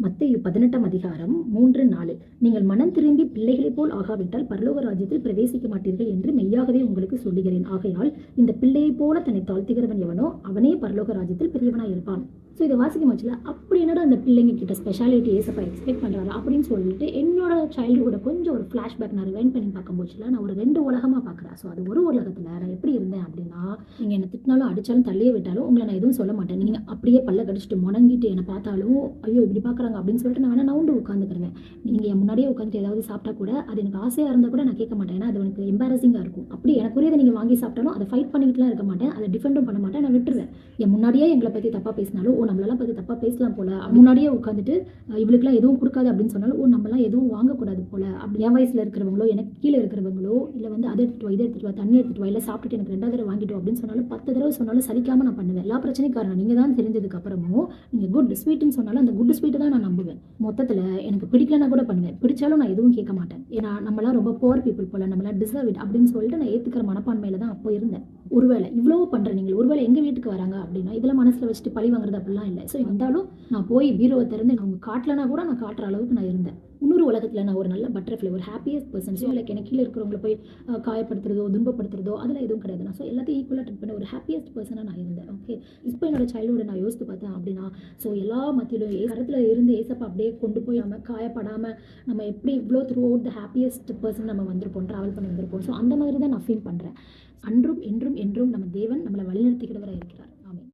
மத்தேயு 18ஆம் அதிகாரம் 3:4 நீங்கள் மனம் திரும்பி பிள்ளைகளைப் போல் ஆகாவிட்டால் பரலோக ராஜ்யத்தில் பிரவேசிக்க மாட்டீர்கள் என்று மெய்யாகவே உங்களுக்கு சொல்லுகிறேன். ஆகையால் இந்த பிள்ளையைப் போல தன்னை தாழ்த்துகிறவன் எவனோ அவனே பரலோக ராஜ்யத்தில் பெரியவனாய் இருப்பான். ஸோ இதை வாசிக்கும் போச்சுல அப்படி என்னடா அந்த பிள்ளைங்க கிட்ட ஸ்பெஷாலிட்டி ஏசப்பா எக்ஸ்பெக்ட் பண்ணுறாரு அப்படின்னு சொல்லிட்டு என்னோட சைல்டுஹுட கொஞ்சம் ஒரு ஃப்ளாஷ்பேக் நான் ரிவைண்ட் பண்ணி பார்க்கும்போதுல நான் ஒரு 2 உலகமாக பார்க்குறேன். ஸோ அது ஒரு உலகத்தில் நான் எப்படி இருந்தேன் அப்படின்னா, நீங்கள் என்னை திட்டினாலும் அடித்தாலும் தள்ளியே விட்டாலும் உங்களை நான் எதுவும் சொல்ல மாட்டேன். நீங்கள் அப்படியே பல்ல கடிச்சிட்டு முணங்கிட்டு என்னை பார்த்தாலும் ஐயோ இப்படி பார்க்குறாங்க அப்படின்னு சொல்லிட்டு நான் வேணா நவுண்டு உட்காந்துக்கிறேன். நீங்கள் என் முன்னாடியே உட்காந்துட்டு ஏதாவது சாப்பிட்டா கூட அது எனக்கு ஆசையாக இருந்தால் கூட நான் கேட்க மாட்டேன். ஏன்னா அது எனக்கு எம்பாரசிங்காக இருக்கும். அப்படி எனக்குரியதை நீங்கள் வாங்கி சாப்பிட்டாலும் அதை ஃபைட் பண்ணிக்கிட்டுலாம் இருக்க மாட்டேன், அதை டிஃபெண்டும் பண்ண மாட்டேன், நான் விட்டுருவேன். என் முன்னாடியே எங்களை பற்றி தப்பாக பேசினாலும் நம்மளெல்லாம் பற்றி தப்பாக பேசலாம் போல, முன்னாடியே உட்காந்துட்டு இவளுக்குலாம் எதுவும் கொடுக்காது அப்படின்னு சொன்னாலும் நம்மளாம் எதுவும் வாங்கக்கூடாது போல, அப்படி என் வயசில் இருக்கிறவங்களோ எனக்கு கீழே இருக்கிறவங்களோ இல்லை வந்து அதை எடுத்துட்டு வா இதை எடுத்துட்டு வா தண்ணி எடுத்துட்டு வா இல்லை சாப்பிட்டுட்டு எனக்கு 2வது தடவை வாங்கிட்டு அப்படின்னு சொன்னாலும் 10 தடவை சொன்னாலும் சலிக்காமல் நான் பண்ணுவேன். எல்லா பிரச்சனையும் காரணம் நீங்கள் தான் தெரிஞ்சதுக்கு அப்புறமும் நீங்கள் குட் ஸ்வீட்னு சொன்னாலும் அந்த குட் ஸ்வீட்டை தான் நான் நம்புவேன். மொத்தத்தில் எனக்கு பிடிக்கலன்னா கூட பண்ணுவேன், பிடிச்சாலும் நான் எதுவும் கேட்க மாட்டேன். ஏன்னா நம்மளாம் ரொம்ப புவர் பீப்புள் போல, நம்மளாம் டிசர்வ் இட் அப்படின்னு சொல்லிட்டு நான் ஏற்றுக்கிற மனப்பான்மையில தான் அப்போ இருந்தேன். ஒருவேளை இவ்வளோ பண்ணுற நீங்கள் ஒருவேளை எங்கள் வீட்டுக்கு வராங்க அப்படின்னா இதெல்லாம் மனசில் வச்சுட்டு பழி வாங்குறது அப்படிலாம் இல்லை. ஸோ வந்தாலும் நான் போய் பீரோவை திறந்து அவங்க காட்டலனா கூட நான் காட்டுற அளவுக்கு நான் இருந்தேன். இன்னொரு உலகத்தில் நான் ஒரு நல்ல பட்டர்ஃப்ளை, ஒரு ஹாப்பியஸ்ட் பர்சன். ஸோ லைக் எனக்கு கீழே இருக்கிறவங்களை போய் காயப்படுத்துறதோ துன்பப்படுத்துறதோ அதெல்லாம் எதுவும் கிடையாது. நான் ஸோ எல்லாத்தையும் ஈக்குவலாக ட்ரீட் பண்ண ஒரு ஹாப்பியஸ்ட் பர்சனாக நான் இருந்தேன். ஓகே, இப்போ என்னோட சைல்டுஹுட் நான் யோசித்து பார்த்தேன் அப்படின்னா, ஸோ எல்லா மத்தியிலும் கரத்தில் இருந்து ஏசப்பா அப்படியே கொண்டு போய் நம்ம காயப்படாமல் நம்ம எப்படி இவ்வளோ through out the happiest person நம்ம வந்திருப்போம், ட்ராவல் பண்ணி வந்திருப்போம். ஸோ அந்த மாதிரி தான் நான் ஃபீல் பண்ணுறேன். அன்றும் என்றும் என்றும் நம்ம தேவன் நம்மளை வழிநடத்திக்கிறவராக இருக்கிறார்.